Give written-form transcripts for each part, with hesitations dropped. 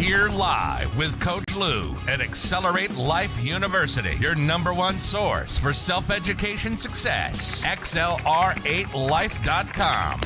Here live with Coach Lew at Accelerate Life University, your #1 source for self-education success. XLR8life.com.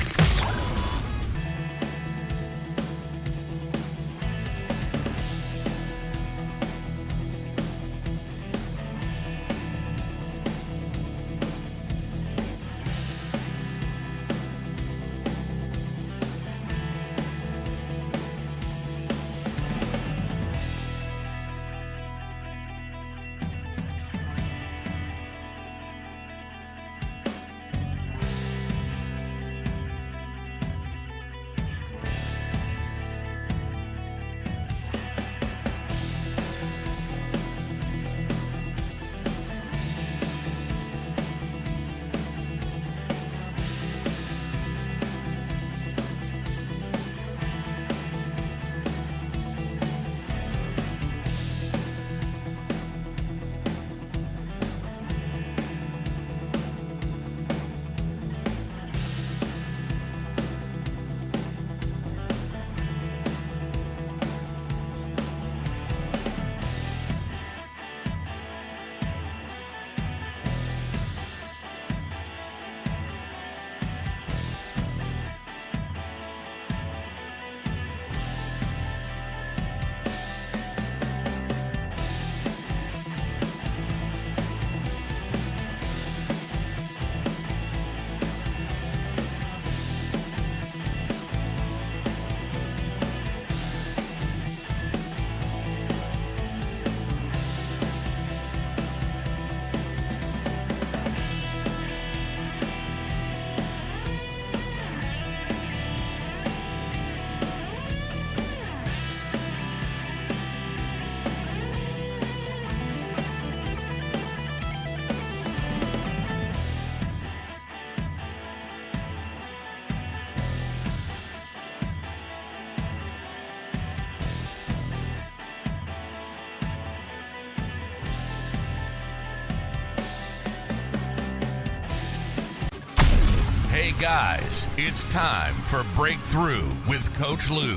Hey guys, it's time for Breakthrough with Coach Lew.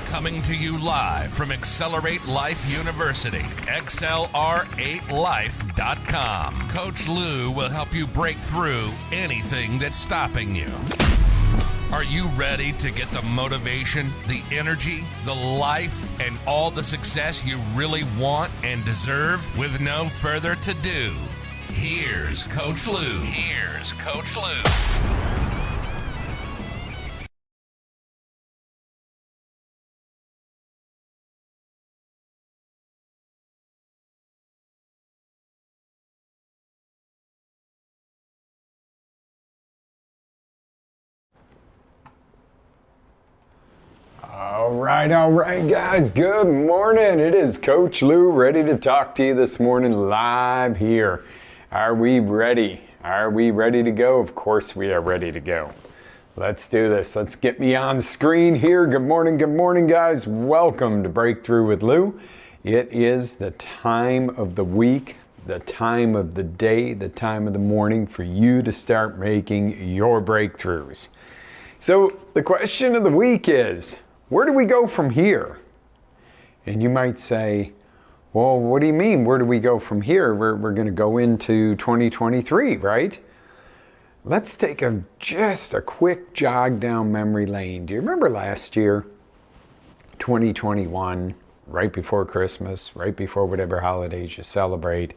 Coming to you live from Accelerate Life University, XLR8life.com. Coach Lew will help you break through anything that's stopping you. Are you ready to get the motivation, the energy, the life, and all the success you really want and deserve? With no further ado, here's Coach Lew. Here's Coach Lew. All right, guys. Good morning. It is Coach Lew ready to talk to you this morning live here. Are we ready? Are we ready to go? Of course we are ready to go. Let's do this. Let's get me on screen here. Good morning, guys. Welcome to Breakthrough with Lew. It is the time of the week, the time of the day, the time of the morning for you to start making your breakthroughs. So the question of the week is, where do we go from here? And you might say, well, what do you mean? Where do we go from here? We're going to go into 2023, right? Let's take just a quick jog down memory lane. Do you remember last year, 2021, right before Christmas, right before whatever holidays you celebrate,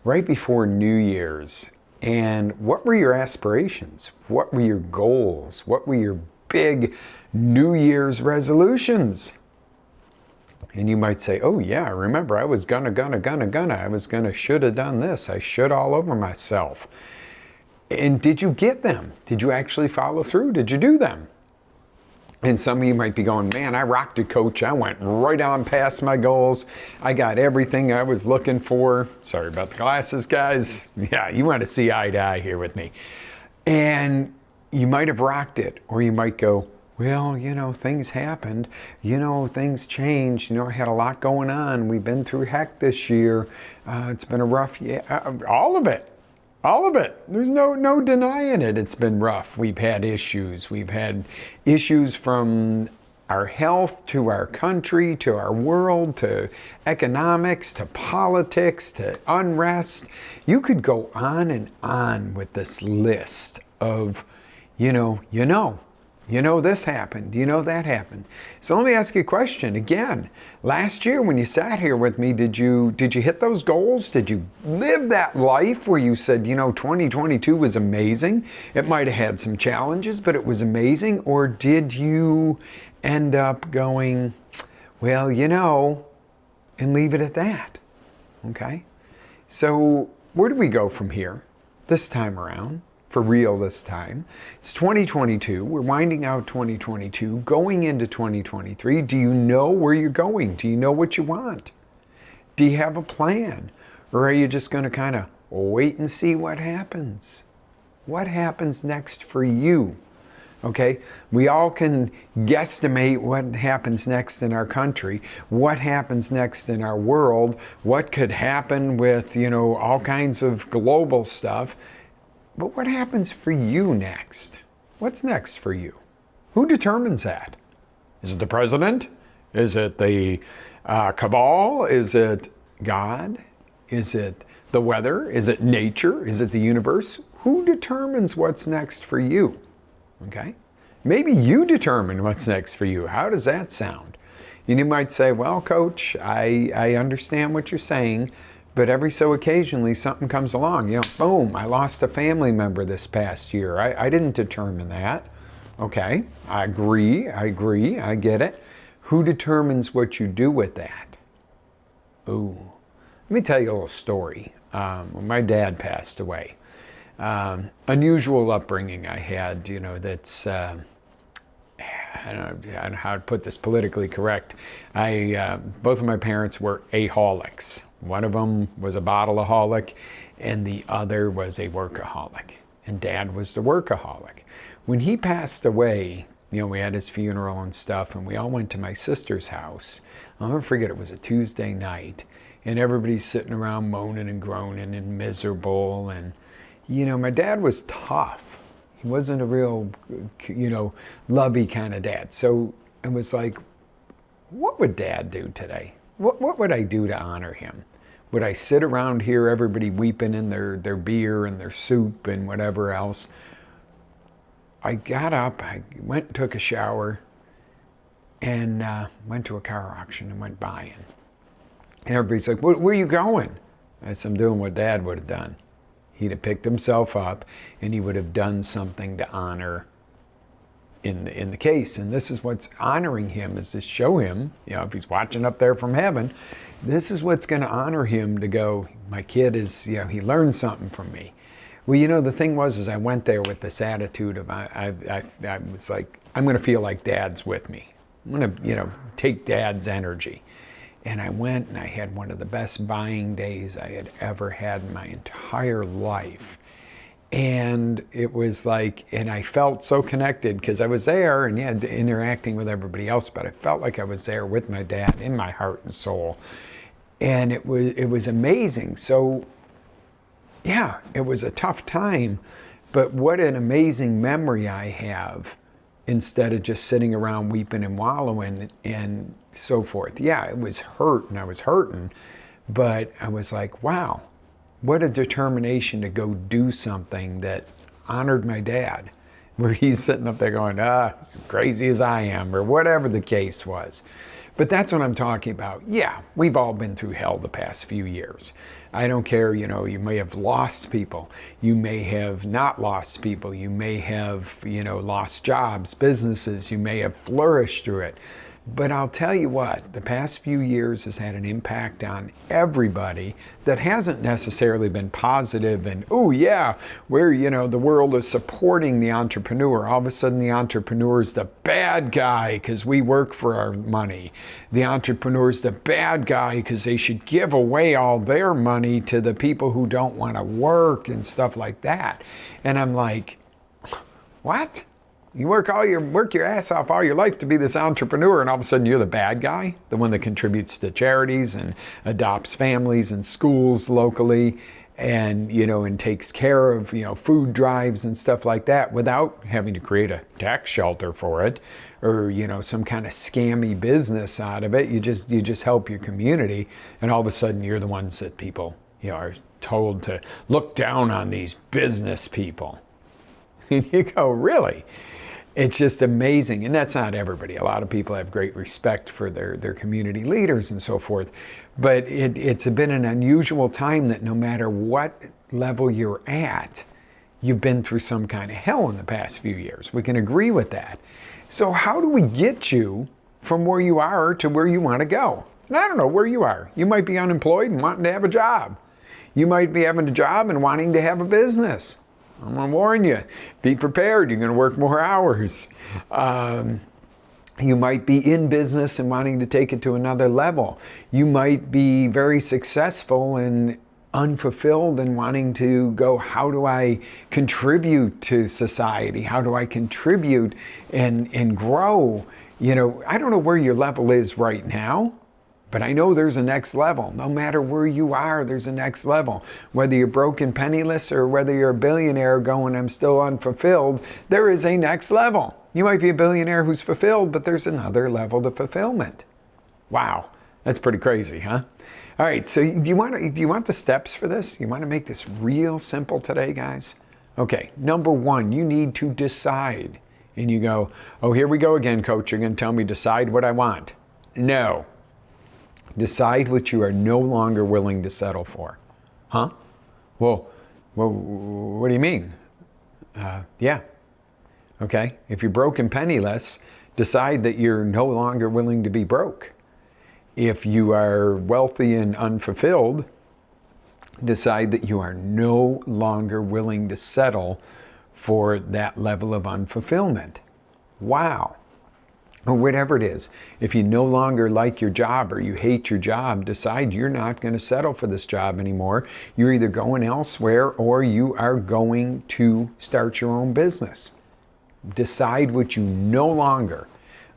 right before New Year's? And what were your aspirations? What were your goals? What were your big New Year's resolutions? And you might say, oh yeah, I remember I was gonna. I was gonna, should have done this. I should all over myself. And did you get them? Did you actually follow through? Did you do them? And some of you might be going, man, I rocked it, Coach. I went right on past my goals. I got everything I was looking for. Sorry about the glasses, guys. Yeah, you want to see eye to eye here with me. And you might have rocked it, or you might go, well, things happened, things changed, I had a lot going on. We've been through heck this year. It's been a rough year. All of it. There's no denying it. It's been rough. We've had issues. We've had issues from our health, to our country, to our world, to economics, to politics, to unrest. You could go on and on with this list of, this happened, that happened. So let me ask you a question again. Last year when you sat here with me, did you hit those goals? Did you live that life where you said, 2022 was amazing? It might have had some challenges, but it was amazing. Or did you end up going, well, and leave it at that? Okay. So where do we go from here this time around? For real this time. It's 2022. We're winding out 2022, going into 2023. Do you know where you're going? Do you know what you want? Do you have a plan? Or are you just going to kind of wait and see what happens? What happens next for you? Okay, we all can guesstimate what happens next in our country, what happens next in our world, what could happen with, all kinds of global stuff. But what happens for you next? What's next for you? Who determines that? Is it the president? Is it the cabal? Is it God? Is it the weather? Is it nature? Is it the universe? Who determines what's next for you? Okay? Maybe you determine what's next for you. How does that sound? And you might say, well, Coach, I understand what you're saying, but every so occasionally something comes along. Boom, I lost a family member this past year. I didn't determine that. Okay, I agree, I get it. Who determines what you do with that? Ooh, let me tell you a little story. When my dad passed away, unusual upbringing I had, that's, I don't know how to put this politically correct. Both of my parents were aholics. One of them was a bottleaholic, and the other was a workaholic. And Dad was the workaholic. When he passed away, we had his funeral and stuff, and we all went to my sister's house. I'll never forget, it was a Tuesday night, and everybody's sitting around moaning and groaning and miserable. And, my dad was tough. He wasn't a real, lovey kind of dad. So it was like, what would Dad do today? What would I do to honor him? Would I sit around here, everybody weeping in their beer and their soup and whatever else? I got up, I went and took a shower, and went to a car auction and went buying. And everybody's like, where are you going? I said, I'm doing what Dad would have done. He'd have picked himself up, and he would have done something to honor in the case. And this is what's honoring him, is to show him, if he's watching up there from heaven, this is what's going to honor him, to go, my kid is, he learned something from me. Well, the thing was, I went there with this attitude of, I was like, I'm going to feel like Dad's with me. I'm going to, take Dad's energy. And I went and I had one of the best buying days I had ever had in my entire life. And it was like, and I felt so connected because I was there and interacting with everybody else, but I felt like I was there with my dad in my heart and soul. And it was amazing. So yeah, it was a tough time, but what an amazing memory I have, instead of just sitting around weeping and wallowing and so forth. Yeah, it was hurt and I was hurting, but I was like, wow, what a determination to go do something that honored my dad, where he's sitting up there going, as crazy as I am, or whatever the case was. But that's what I'm talking about. Yeah, we've all been through hell the past few years. I don't care, you may have lost people. You may have not lost people. You may have, lost jobs, businesses. You may have flourished through it. But I'll tell you what, the past few years has had an impact on everybody that hasn't necessarily been positive and, oh yeah, where, the world is supporting the entrepreneur. All of a sudden the entrepreneur is the bad guy because we work for our money. The entrepreneur is the bad guy because they should give away all their money to the people who don't want to work and stuff like that. And I'm like, what? You work your ass off all your life to be this entrepreneur, and all of a sudden you're the bad guy, the one that contributes to charities and adopts families and schools locally. and and takes care of food drives and stuff like that without having to create a tax shelter for it, or some kind of scammy business out of it. You just help your community, and all of a sudden you're the ones that people are told to look down on, these business people. And you go, really? It's just amazing. And that's not everybody. A lot of people have great respect for their community leaders and so forth. But it's been an unusual time that no matter what level you're at, you've been through some kind of hell in the past few years. We can agree with that. So how do we get you from where you are to where you want to go? And I don't know where you are. You might be unemployed and wanting to have a job. You might be having a job and wanting to have a business. I'm going to warn you, be prepared. You're going to work more hours. You might be in business and wanting to take it to another level. You might be very successful and unfulfilled and wanting to go, how do I contribute to society? How do I contribute and grow? I don't know where your level is right now, but I know there's a next level. No matter where you are, there's a next level. Whether you're broke and penniless or whether you're a billionaire going, I'm still unfulfilled, there is a next level. You might be a billionaire who's fulfilled, but there's another level to fulfillment. Wow, that's pretty crazy, huh? All right, so do you want the steps for this? You want to make this real simple today, guys? Okay, number one, you need to decide. And you go, oh, here we go again, coach. You're going to tell me decide what I want. No. Decide what you are no longer willing to settle for. Huh? Well, what do you mean? Yeah. Okay. If you're broke and penniless, decide that you're no longer willing to be broke. If you are wealthy and unfulfilled, decide that you are no longer willing to settle for that level of unfulfillment. Wow. Or whatever it is. If you no longer like your job or you hate your job, decide you're not going to settle for this job anymore. You're either going elsewhere or you are going to start your own business. Decide what you no longer.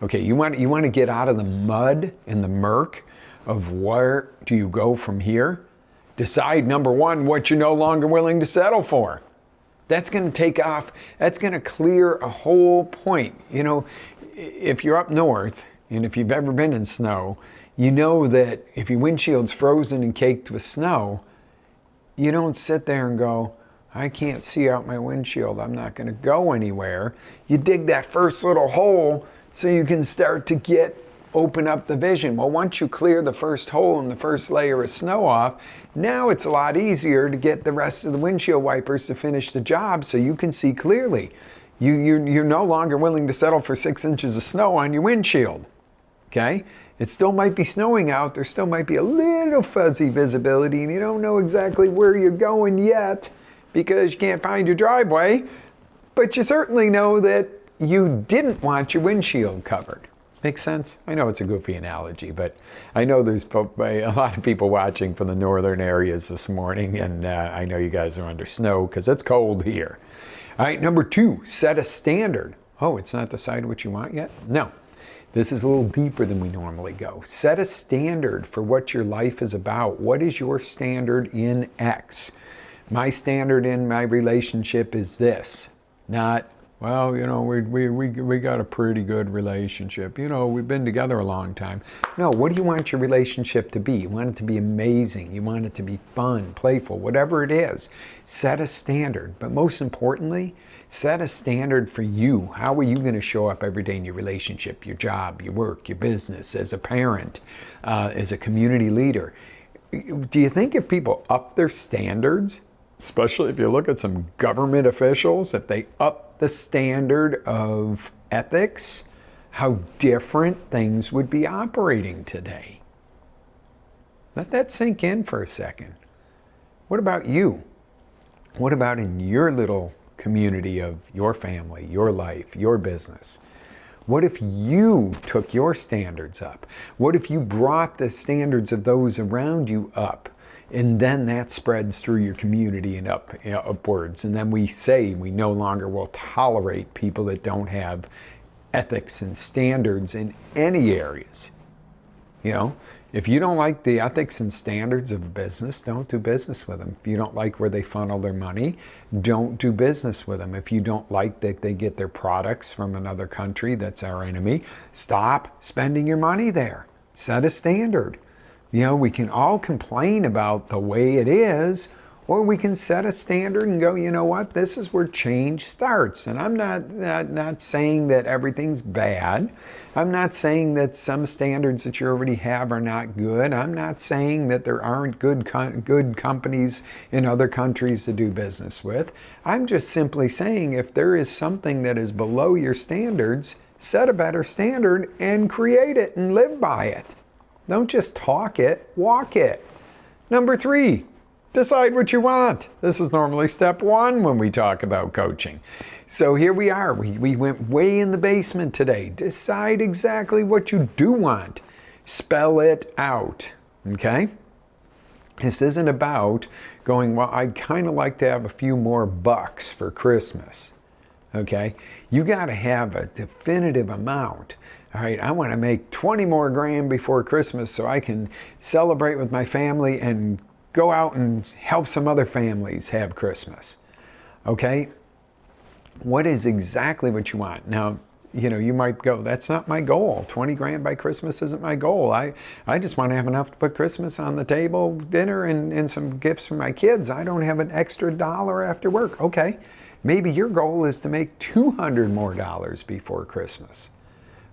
Okay, you want to get out of the mud and the murk of where do you go from here? Decide, number one, what you're no longer willing to settle for. That's going to take off, that's going to clear a whole point. If you're up north, and if you've ever been in snow, you know that if your windshield's frozen and caked with snow, you don't sit there and go, I can't see out my windshield, I'm not going to go anywhere. You dig that first little hole so you can start to open up the vision. Well, once you clear the first hole and the first layer of snow off, now it's a lot easier to get the rest of the windshield wipers to finish the job so you can see clearly. You're no longer willing to settle for 6 inches of snow on your windshield, okay? It still might be snowing out. There still might be a little fuzzy visibility, and you don't know exactly where you're going yet because you can't find your driveway, but you certainly know that you didn't want your windshield covered. Make sense? I know it's a goofy analogy, but I know there's a lot of people watching from the northern areas this morning, and I know you guys are under snow because it's cold here. All right, number two, set a standard. Oh, it's not decide what you want yet? No, this is a little deeper than we normally go. Set a standard for what your life is about. What is your standard in X? My standard in my relationship is this, not, well, we got a pretty good relationship. We've been together a long time. No, what do you want your relationship to be? You want it to be amazing. You want it to be fun, playful, whatever it is. Set a standard. But most importantly, set a standard for you. How are you going to show up every day in your relationship, your job, your work, your business, as a parent, as a community leader? Do you think if people up their standards, especially if you look at some government officials, if they up the standard of ethics, how different things would be operating today? Let that sink in for a second. What about you? What about in your little community of your family, your life, your business? What if you took your standards up? What if you brought the standards of those around you up? And then that spreads through your community and upwards. And then we say we no longer will tolerate people that don't have ethics and standards in any areas. If you don't like the ethics and standards of a business, don't do business with them. If you don't like where they funnel their money, don't do business with them. If you don't like that they get their products from another country that's our enemy, stop spending your money there. Set a standard. You know, we can all complain about the way it is, or we can set a standard and go, you know what, this is where change starts. And I'm not saying that everything's bad. I'm not saying that some standards that you already have are not good. I'm not saying that there aren't good companies in other countries to do business with. I'm just simply saying if there is something that is below your standards, set a better standard and create it and live by it. Don't just talk it, walk it. Number 3. Decide what you want. This is normally step 1 when we talk about coaching. So here we are. We went way in the basement today. Decide exactly what you do want. Spell it out. Okay? This isn't about going, well, I'd kind of like to have a few more bucks for Christmas. Okay? You got to have a definitive amount. All right, I want to make 20 more grand before Christmas so I can celebrate with my family and go out and help some other families have Christmas. Okay? What is exactly what you want? Now, you know, you might go, that's not my goal. 20 grand by Christmas isn't my goal. I just want to have enough to put Christmas on the table, dinner, and some gifts for my kids. I don't have an extra dollar after work. Okay, maybe your goal is to make $200 more before Christmas.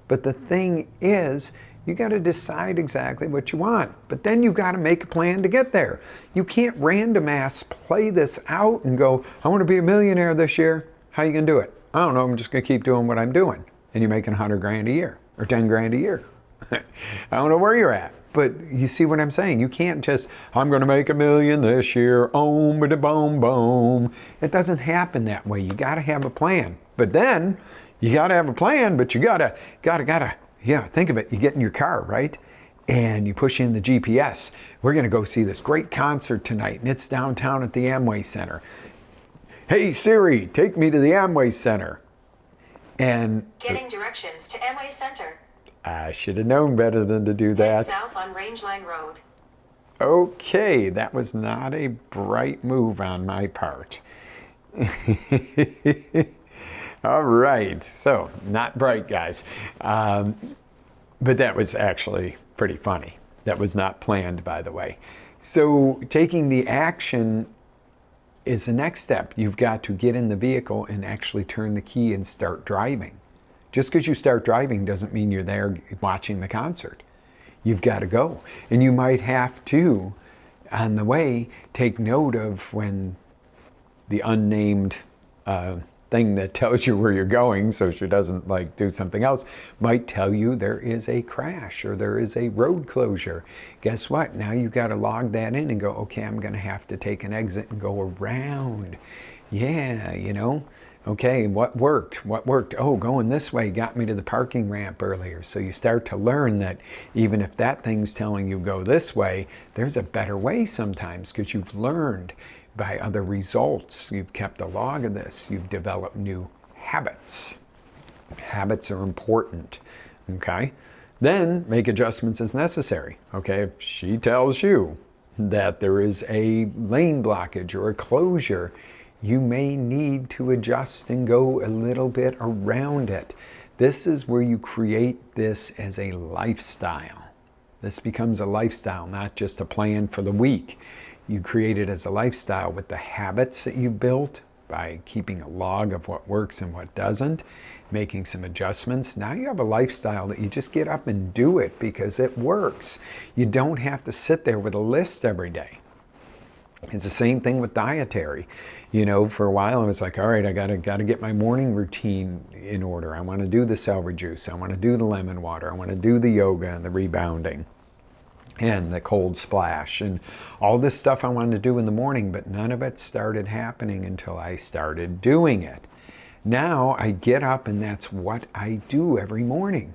But the thing is, you got to decide exactly what you want. But then you got to make a plan to get there. You can't random ass play this out and go, I want to be a millionaire this year. How are you going to do it? I don't know. I'm just going to keep doing what I'm doing. And you're making 100 grand a year or 10 grand a year. I don't know where you're at. But you see what I'm saying? You can't just, I'm going to make $1 million this year. Boom, boom, boom. It doesn't happen that way. You got to have a plan. But then you got to have a plan, but you gotta, yeah, think of it. You get in your car, right? And you push in the GPS. We're going to go see this great concert tonight, and it's downtown at the Amway Center. Hey, Siri, take me to the Amway Center. And getting directions to Amway Center. I should have known better than to do that. Head south on Rangeline Road. Okay, that was not a bright move on my part. All right, so not bright, guys. But that was actually pretty funny. That was not planned, by the way. So taking the action is the next step. You've got to get in the vehicle and actually turn the key and start driving. Just because you start driving doesn't mean you're there watching the concert. You've got to go. And you might have to, on the way, take note of when the unnamed thing that tells you where you're going, so she doesn't like do something else, might tell you there is a crash or there is a road closure. Guess what? Now you've got to log that in and go, okay, I'm going to have to take an exit and go around. Yeah, you know. Okay, what worked? What worked? Oh, going this way got me to the parking ramp earlier. So you start to learn that even if that thing's telling you go this way, there's a better way sometimes because you've learned by other results. You've kept a log of this. You've developed new habits. Habits are important, okay? Then make adjustments as necessary, okay? If she tells you that there is a lane blockage or a closure, you may need to adjust and go a little bit around it. This is where you create this as a lifestyle. This becomes a lifestyle, not just a plan for the week. You create it as a lifestyle with the habits that you built by keeping a log of what works and what doesn't, making some adjustments. Now you have a lifestyle that you just get up and do it because it works. You don't have to sit there with a list every day. It's the same thing with dietary. You know, for a while I was like, all right, I gotta get my morning routine in order. I want to do the celery juice. I want to do the lemon water. I want to do the yoga and the rebounding and the cold splash and all this stuff I wanted to do in the morning, but none of it started happening until I started doing it. Now I get up and that's what I do every morning.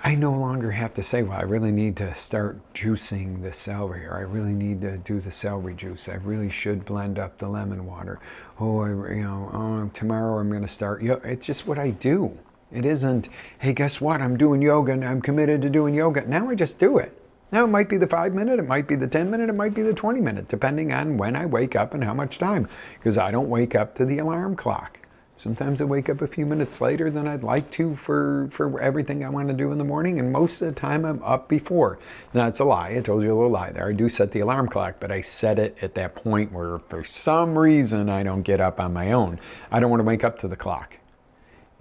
I no longer have to say, well, I really need to start juicing the celery, or I really need to do the celery juice. I really should blend up the lemon water. Oh, tomorrow I'm going to start. It's just what I do. It isn't, hey, guess what? I'm doing yoga and I'm committed to doing yoga. Now I just do it. Now it might be the 5 minute, it might be the 10 minute, it might be the 20 minute, depending on when I wake up and how much time. Because I don't wake up to the alarm clock. Sometimes I wake up a few minutes later than I'd like to for everything I want to do in the morning, and most of the time I'm up before. Now, it's a lie. I told you a little lie there. I do set the alarm clock, but I set it at that point where for some reason I don't get up on my own. I don't want to wake up to the clock.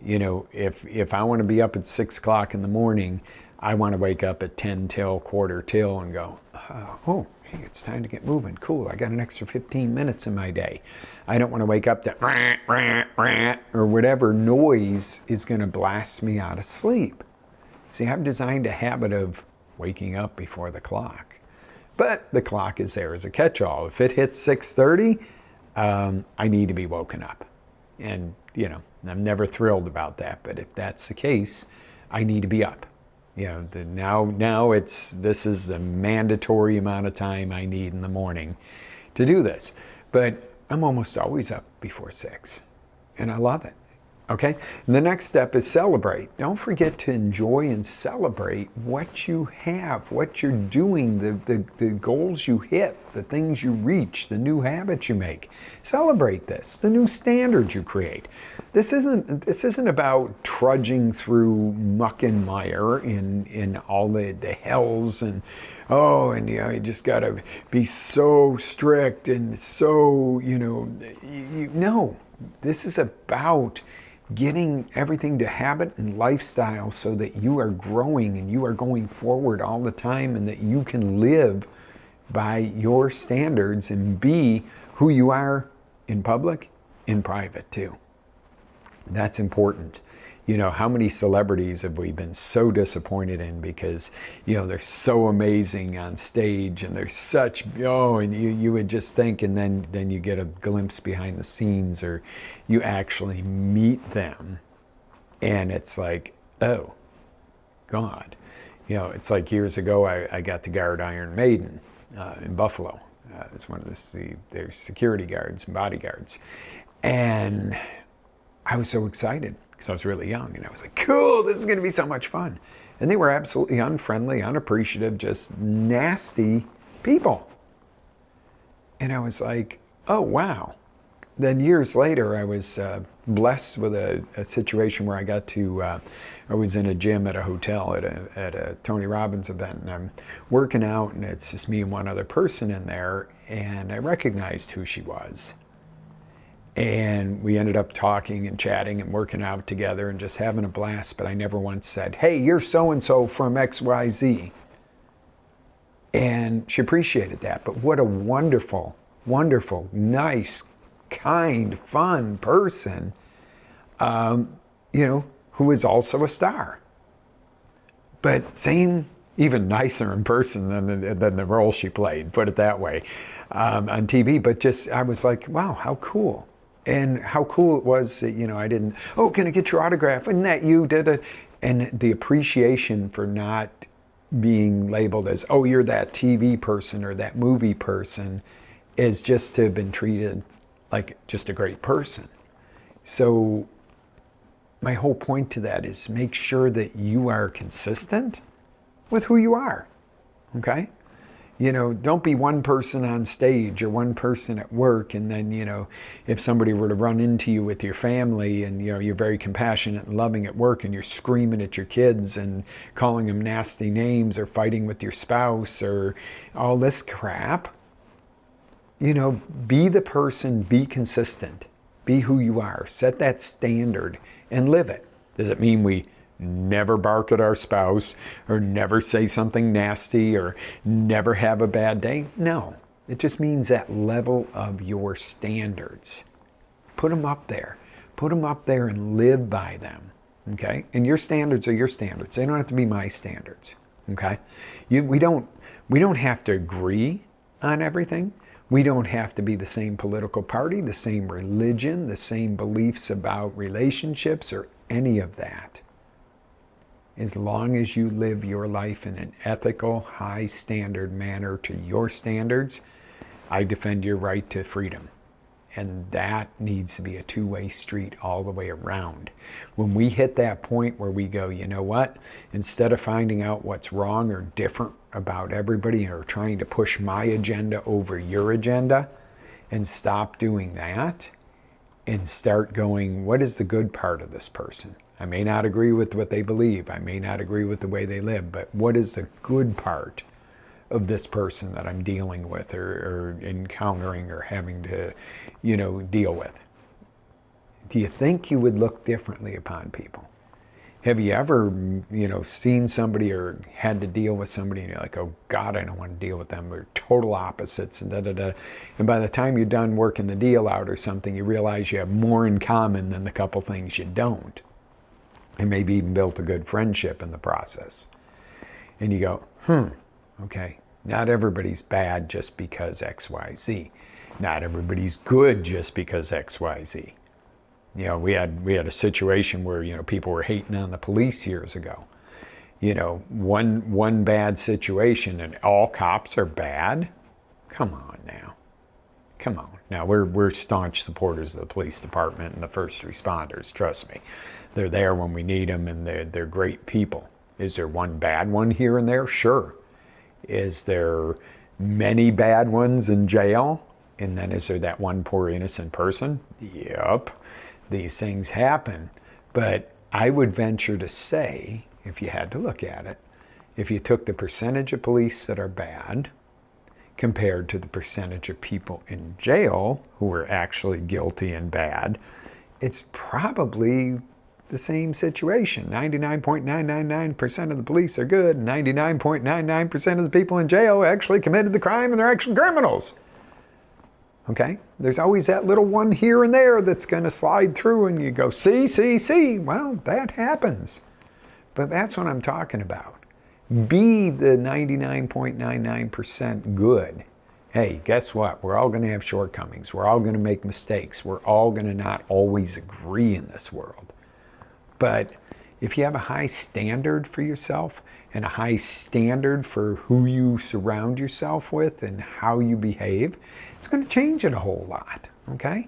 You know, if I want to be up at 6 o'clock in the morning, I want to wake up at 10 till, quarter till, and go, oh, hey, it's time to get moving. Cool, I got an extra 15 minutes in my day. I don't want to wake up to rah, rah, rah, or whatever noise is going to blast me out of sleep. See, I've designed a habit of waking up before the clock. But the clock is there as a catch-all. If it hits 6:30, I need to be woken up. And, you know, I'm never thrilled about that, but if that's the case, I need to be up. You know, now this is the mandatory amount of time I need in the morning to do this. But I'm almost always up before 6, and I love it. Okay? And the next step is celebrate. Don't forget to enjoy and celebrate what you have, what you're doing, the goals you hit, the things you reach, the new habits you make. Celebrate this, the new standards you create. This isn't about trudging through muck and mire in all the hells and and you know, you just got to be so strict and so, you know, no. This is about getting everything to habit and lifestyle so that you are growing and you are going forward all the time, and that you can live by your standards and be who you are in public, in private too. That's important. You know, how many celebrities have we been so disappointed in because, you know, they're so amazing on stage and they're such, and you would just think, and then you get a glimpse behind the scenes, or you actually meet them and it's like, oh, God. You know, it's like years ago I got to guard Iron Maiden in Buffalo. It's one of their security guards and bodyguards. And I was so excited because I was really young, and I was like, cool, this is going to be so much fun. And they were absolutely unfriendly, unappreciative, just nasty people. And I was like, oh, wow. Then years later, I was blessed with a situation where I was in a gym at a hotel at a Tony Robbins event, and I'm working out, and it's just me and one other person in there, and I recognized who she was. And we ended up talking and chatting and working out together and just having a blast. But I never once said, hey, you're so-and-so from XYZ. And she appreciated that. But what a wonderful, wonderful, nice, kind, fun person, who is also a star. But even nicer in person than the role she played, put it that way, on TV. But just, I was like, wow, how cool. And how cool it was that, I didn't, can I get your autograph? Isn't that you? And the appreciation for not being labeled as, you're that TV person or that movie person, is just to have been treated like just a great person. So my whole point to that is make sure that you are consistent with who you are, okay? Don't be one person on stage or one person at work, and then, if somebody were to run into you with your family and, you're very compassionate and loving at work and you're screaming at your kids and calling them nasty names or fighting with your spouse or all this crap, be the person, be consistent, be who you are, set that standard and live it. Does it mean we never bark at our spouse or never say something nasty or never have a bad day? No, it just means that level of your standards. Put them up there. Put them up there and live by them, okay? And your standards are your standards. They don't have to be my standards, okay? We don't have to agree on everything. We don't have to be the same political party, the same religion, the same beliefs about relationships or any of that. As long as you live your life in an ethical, high standard manner to your standards, I defend your right to freedom. And that needs to be a two-way street all the way around. When we hit that point where we go, you know what? Instead of finding out what's wrong or different about everybody or trying to push my agenda over your agenda, and stop doing that and start going, what is the good part of this person? I may not agree with what they believe. I may not agree with the way they live, but what is the good part of this person that I'm dealing with or encountering or having to, deal with? Do you think you would look differently upon people? Have you ever, seen somebody or had to deal with somebody and you're like, oh God, I don't want to deal with them. We're total opposites and da-da-da. And by the time you're done working the deal out or something, you realize you have more in common than the couple things you don't. And maybe even built a good friendship in the process. And you go, okay, not everybody's bad just because X, Y, Z. Not everybody's good just because X, Y, Z. We had a situation where, people were hating on the police years ago. One bad situation and all cops are bad? Come on now. Come on. Now, we're staunch supporters of the police department and the first responders, trust me. They're there when we need them and they're great people. Is there one bad one here and there? Sure. Is there many bad ones in jail? And then is there that one poor innocent person? Yep. These things happen. But I would venture to say, if you had to look at it, if you took the percentage of police that are bad compared to the percentage of people in jail who are actually guilty and bad, it's probably the same situation. 99.999% of the police are good, and 99.99% of the people in jail actually committed the crime and they're actually criminals. Okay? There's always that little one here and there that's going to slide through and you go, see. Well, that happens. But that's what I'm talking about. Be the 99.99% good. Hey, guess what? We're all going to have shortcomings. We're all going to make mistakes. We're all going to not always agree in this world. But if you have a high standard for yourself and a high standard for who you surround yourself with and how you behave, it's going to change it a whole lot, okay?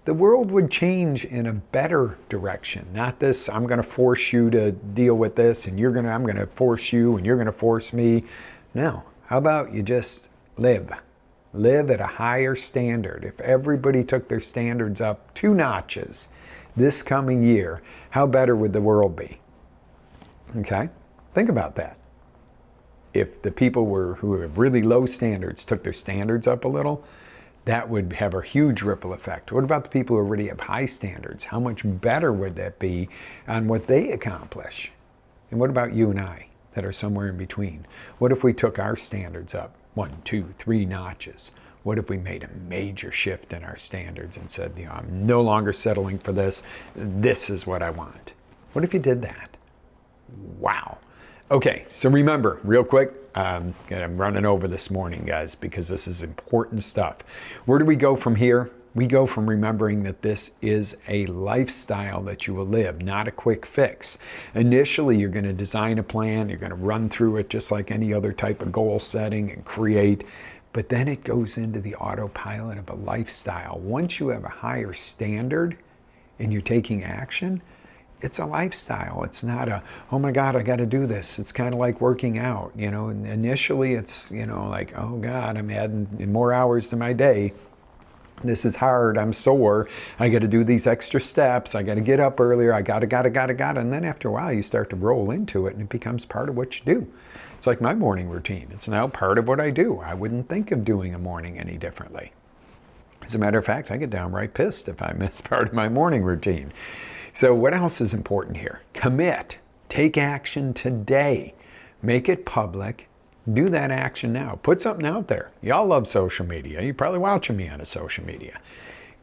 The world would change in a better direction. Not this, I'm going to force you to deal with this and I'm going to force you and you're going to force me. No, how about you just live? Live at a higher standard. If everybody took their standards up 2 notches this coming year, how better would the world be? Okay? Think about that. If the people who have really low standards took their standards up a little, that would have a huge ripple effect. What about the people who already have high standards? How much better would that be on what they accomplish? And what about you and I that are somewhere in between? What if we took our standards up 1, 2, 3 notches? What if we made a major shift in our standards and said, I'm no longer settling for this. This is what I want. What if you did that? Wow. Okay, so remember, real quick, I'm running over this morning, guys, because this is important stuff. Where do we go from here? We go from remembering that this is a lifestyle that you will live, not a quick fix. Initially, you're going to design a plan. You're going to run through it just like any other type of goal setting and create. But then it goes into the autopilot of a lifestyle. Once you have a higher standard and you're taking action, it's a lifestyle. It's not a, oh my God, I got to do this. It's kind of like working out. Initially it's, like, oh God, I'm adding more hours to my day. This is hard. I'm sore. I got to do these extra steps. I got to get up earlier. I got to. And then after a while, you start to roll into it and it becomes part of what you do. It's like my morning routine. It's now part of what I do. I wouldn't think of doing a morning any differently. As a matter of fact, I get downright pissed if I miss part of my morning routine. So what else is important here? Commit. Take action today. Make it public. Do that action now. Put something out there. Y'all love social media. You're probably watching me on a social media.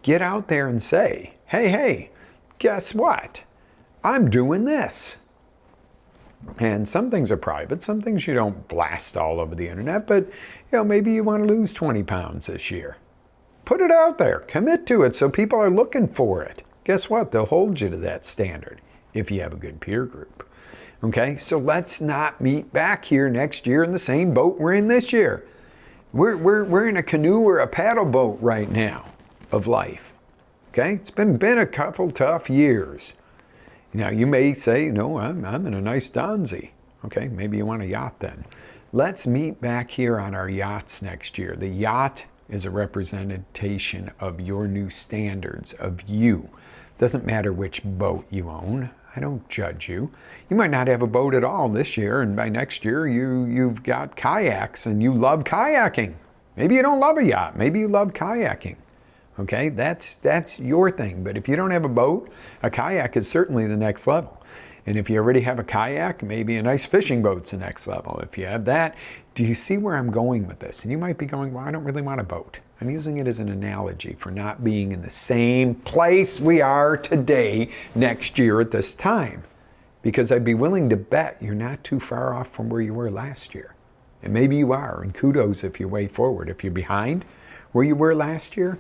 Get out there and say, hey, guess what? I'm doing this. And some things are private. Some things you don't blast all over the internet. But maybe you want to lose 20 pounds this year. Put it out there. Commit to it so people are looking for it. Guess what? They'll hold you to that standard if you have a good peer group. Okay, so let's not meet back here next year in the same boat we're in this year. We're in a canoe or a paddle boat right now of life. Okay, it's been a couple tough years. Now you may say, no, I'm in a nice Donzi. Okay, maybe you want a yacht then. Let's meet back here on our yachts next year. The yacht is a representation of your new standards, of you. Doesn't matter which boat you own. I don't judge you. You might not have a boat at all this year, and by next year you've got kayaks and you love kayaking. Maybe you don't love a yacht. Maybe you love kayaking. Okay, that's your thing. But if you don't have a boat, a kayak is certainly the next level. And if you already have a kayak, maybe a nice fishing boat's the next level. If you have that, do you see where I'm going with this? And you might be going, well, I don't really want a boat. I'm using it as an analogy for not being in the same place we are today next year at this time. Because I'd be willing to bet you're not too far off from where you were last year. And maybe you are, and kudos if you're way forward. If you're behind where you were last year,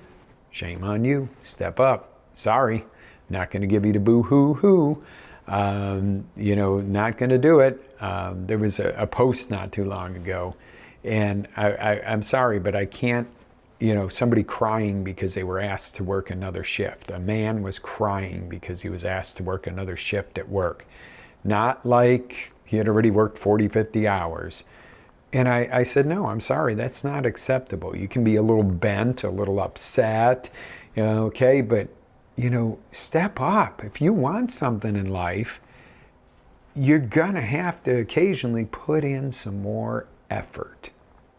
shame on you. Step up. Sorry. Not going to give you the boo-hoo-hoo. Not going to do it. There was a post not too long ago, and I'm sorry, but I can't, somebody crying because they were asked to work another shift. A man was crying because he was asked to work another shift at work. Not like he had already worked 40, 50 hours. And I said, no, I'm sorry, that's not acceptable. You can be a little bent, a little upset, okay, but, step up. If you want something in life, you're going to have to occasionally put in some more effort,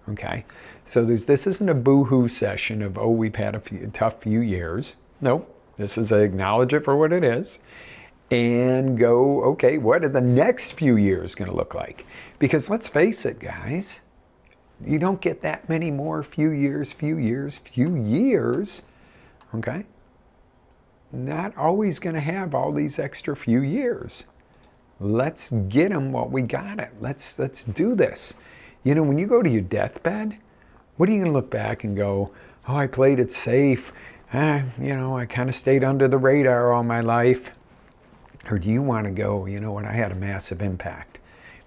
okay? So this isn't a boo-hoo session of, oh, we've had a tough few years. No, this is acknowledge it for what it is. And go, okay, what are the next few years going to look like? Because let's face it, guys, you don't get that many more few years, okay? Not always going to have all these extra few years. Let's get them while we got it. Let's do this. When you go to your deathbed, what are you going to look back and go, oh, I played it safe. I kind of stayed under the radar all my life. Or do you want to go, what, I had a massive impact.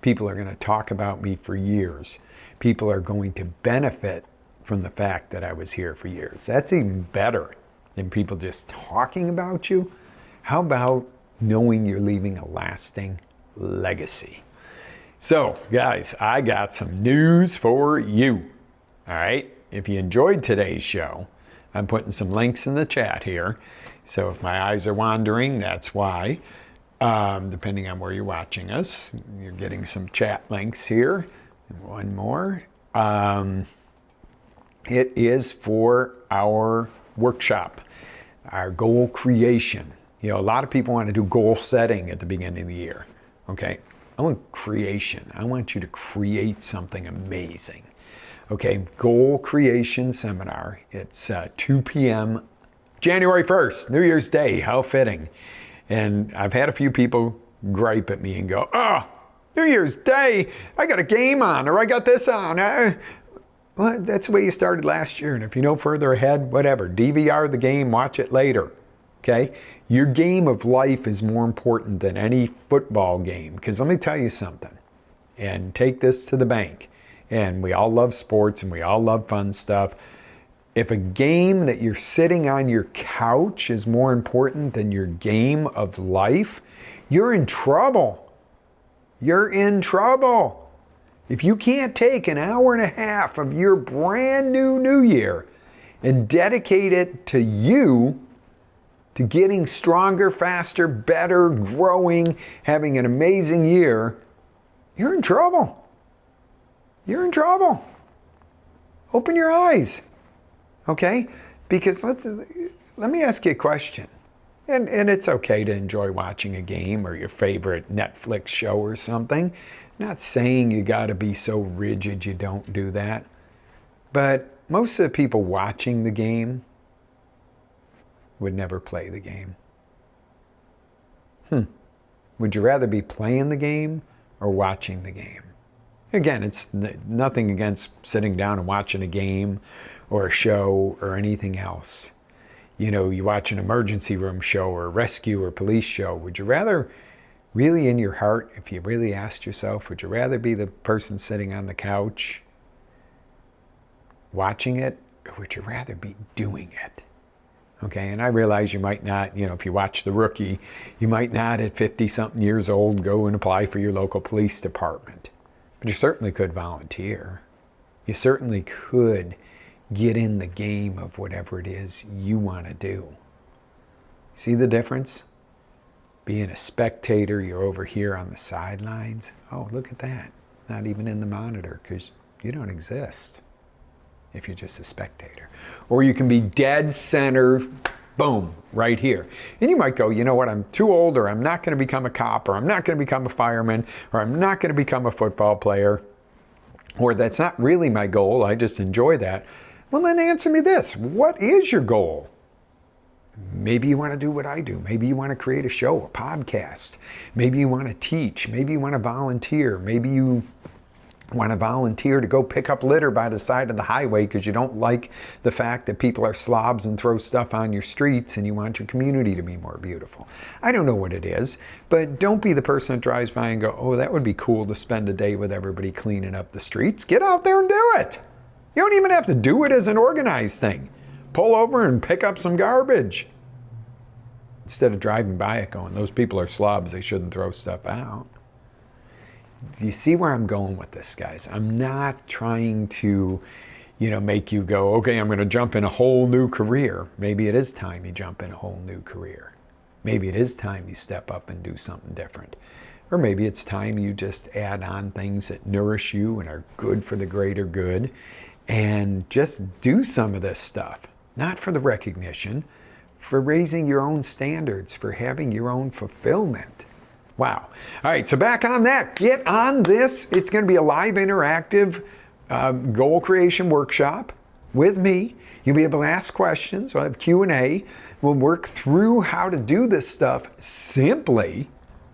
People are going to talk about me for years. People are going to benefit from the fact that I was here for years. That's even better than people just talking about you. How about knowing you're leaving a lasting legacy? So, guys, I got some news for you. All right? If you enjoyed today's show, I'm putting some links in the chat here. So if my eyes are wandering, that's why. Depending on where you're watching us, you're getting some chat links here. One more. It is for our workshop, our goal creation. A lot of people want to do goal setting at the beginning of the year. Okay, I want creation. I want you to create something amazing. Okay, goal creation seminar. It's 2 p.m. January 1st, New Year's Day. How fitting. And I've had a few people gripe at me and go, oh, New Year's Day, I got a game on, or I got this on. Well, that's the way you started last year. And if you know further ahead, whatever. DVR the game, watch it later. Okay? Your game of life is more important than any football game. Because let me tell you something. And take this to the bank. And we all love sports and we all love fun stuff. If a game that you're sitting on your couch is more important than your game of life, you're in trouble. You're in trouble. If you can't take an hour and a half of your brand new year and dedicate it to you, to getting stronger, faster, better, growing, having an amazing year, you're in trouble. You're in trouble. Open your eyes. Okay? Because let me ask you a question. And it's okay to enjoy watching a game or your favorite Netflix show or something. Not saying you got to be so rigid you don't do that. But most of the people watching the game would never play the game. Would you rather be playing the game or watching the game? Again, it's nothing against sitting down and watching a game or a show or anything else. You watch an emergency room show or a rescue or police show. Would you rather, really in your heart, if you really asked yourself, would you rather be the person sitting on the couch watching it, or would you rather be doing it? Okay, and I realize you might not, if you watch The Rookie, you might not at 50-something years old go and apply for your local police department. But you certainly could volunteer. You certainly could get in the game of whatever it is you want to do. See the difference? Being a spectator, you're over here on the sidelines. Oh, look at that. Not even in the monitor, because you don't exist if you're just a spectator. Or you can be dead center, boom, right here. And you might go, you know what, I'm too old, or I'm not going to become a cop, or I'm not going to become a fireman, or I'm not going to become a football player, or that's not really my goal, I just enjoy that. Well, then answer me this. What is your goal? Maybe you want to do what I do. Maybe you want to create a show, a podcast. Maybe you want to teach. Maybe you want to volunteer. Maybe you want to volunteer to go pick up litter by the side of the highway because you don't like the fact that people are slobs and throw stuff on your streets and you want your community to be more beautiful. I don't know what it is, but don't be the person that drives by and go, oh, that would be cool to spend a day with everybody cleaning up the streets. Get out there and do it. You don't even have to do it as an organized thing. Pull over and pick up some garbage. Instead of driving by it going, those people are slobs, they shouldn't throw stuff out. Do you see where I'm going with this, guys? I'm not trying to, make you go, okay, I'm going to jump in a whole new career. Maybe it is time you jump in a whole new career. Maybe it is time you step up and do something different. Or maybe it's time you just add on things that nourish you and are good for the greater good and just do some of this stuff. Not for the recognition, for raising your own standards, for having your own fulfillment. Wow. All right, so back on that. Get on this. It's going to be a live interactive goal creation workshop with me. You'll be able to ask questions. We'll have Q&A. We'll work through how to do this stuff simply.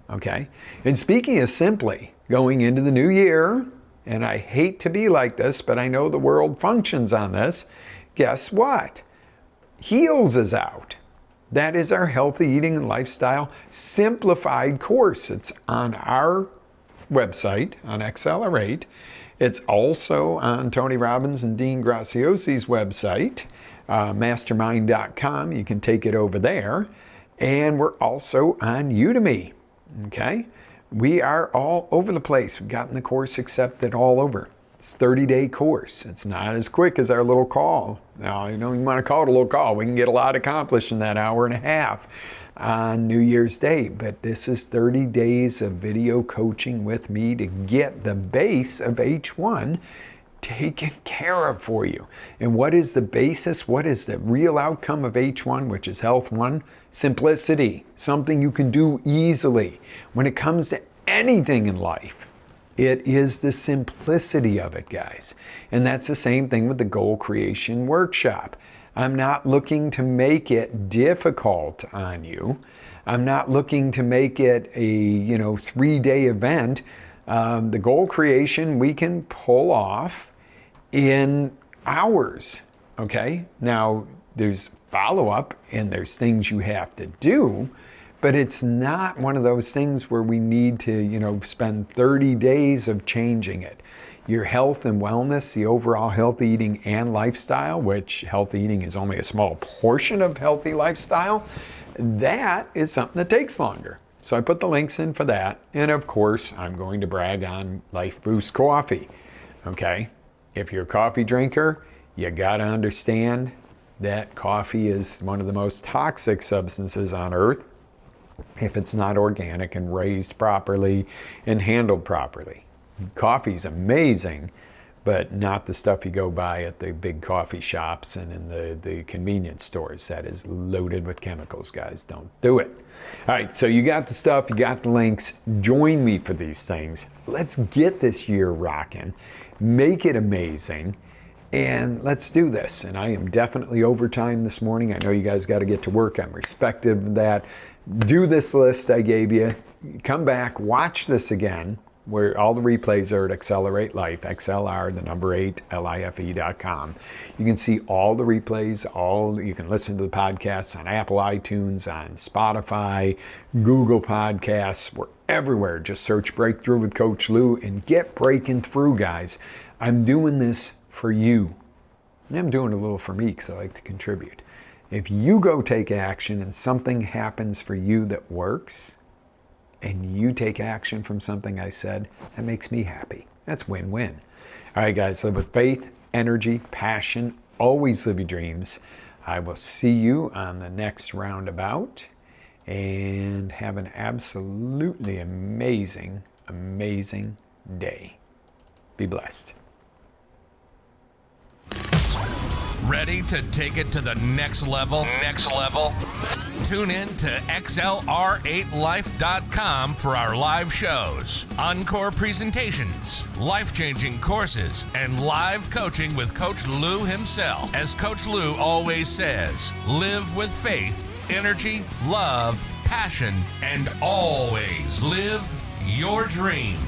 Okay? And speaking of simply, going into the new year, and I hate to be like this, but I know the world functions on this. Guess what? Heals is out. That is our healthy eating and lifestyle simplified course. It's on our website, on Accelerate. It's also on Tony Robbins and Dean Graciosi's website, mastermind.com. You can take it over there. And we're also on Udemy, okay? We are all over the place. We've gotten the course accepted all over. It's a 30-day course. It's not as quick as our little call. Now, you want to call it a little call. We can get a lot accomplished in that hour and a half on New Year's Day. But this is 30 days of video coaching with me to get the base of H1 taken care of for you. And what is the basis? What is the real outcome of H1, which is Health 1? Simplicity. Something you can do easily. When it comes to anything in life, it is the simplicity of it, guys. And that's the same thing with the goal creation workshop. I'm not looking to make it difficult on you. I'm not looking to make it a 3-day event. The goal creation we can pull off in hours. Okay? Now there's follow-up and there's things you have to do. But it's not one of those things where we need to, spend 30 days of changing it. Your health and wellness, the overall healthy eating and lifestyle, which healthy eating is only a small portion of healthy lifestyle, that is something that takes longer. So I put the links in for that. And of course, I'm going to brag on Life Boost Coffee. Okay? If you're a coffee drinker, you got to understand that coffee is one of the most toxic substances on earth if it's not organic and raised properly and handled properly. Coffee's amazing, but not the stuff you go buy at the big coffee shops and in the convenience stores. That is loaded with chemicals, guys. Don't do it. All right, so you got the stuff, you got the links. Join me for these things. Let's get this year rocking. Make it amazing. And let's do this. And I am definitely overtime this morning. I know you guys got to get to work. I'm respectful of that. Do this list I gave you. Come back, watch this again, where all the replays are at Accelerate Life, XLR, the number 8, LIFE.com. You can see all the replays, you can listen to the podcasts on Apple iTunes, on Spotify, Google Podcasts. We're everywhere. Just search Breakthrough with Coach Lew and get breaking through, guys. I'm doing this for you. And I'm doing a little for me because I like to contribute. If you go take action and something happens for you that works, and you take action from something I said, that makes me happy. That's win-win. All right, guys, live with faith, energy, passion. Always live your dreams. I will see you on the next roundabout. And have an absolutely amazing, amazing day. Be blessed. Ready to take it to the next level? Next level? Tune in to XLR8Life.com for our live shows, encore presentations, life-changing courses, and live coaching with Coach Lew himself. As Coach Lew always says, live with faith, energy, love, passion, and always live your dream.